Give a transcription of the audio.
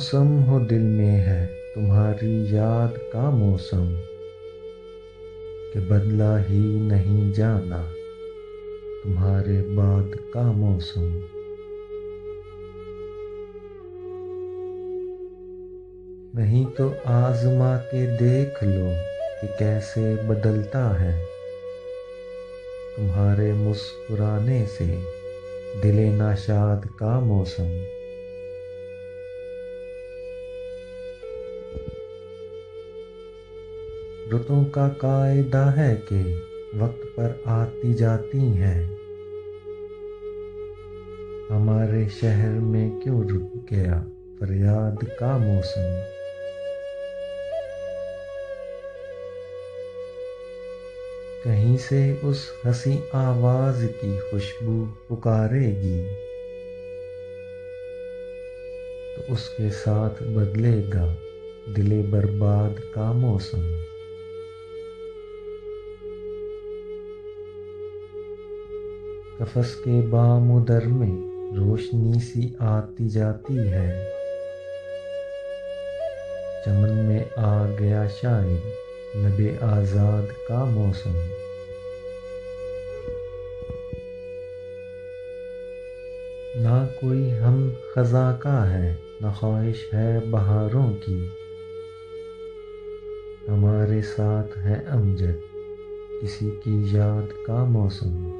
मौसम हो दिल में है तुम्हारी याद का मौसम, कि बदला ही नहीं जाना तुम्हारे बाद का मौसम। नहीं तो आजमा के देख लो कि कैसे बदलता है तुम्हारे मुस्कुराने से दिले नाशाद का मौसम। रुतों का कायदा है कि वक्त पर आती जाती हैं, हमारे शहर में क्यों रुक गया फरियाद का मौसम। कहीं से उस हंसी आवाज की खुशबू पुकारेगी, तो उसके साथ बदलेगा दिले बर्बाद का मौसम। कफस के बामुदर में रोशनी सी आती जाती है, चमन में आ गया शायद नबे आजाद का मौसम। ना कोई हम खजा का है ना ख्वाहिश है बहारों की, हमारे साथ है अमजद किसी की याद का मौसम।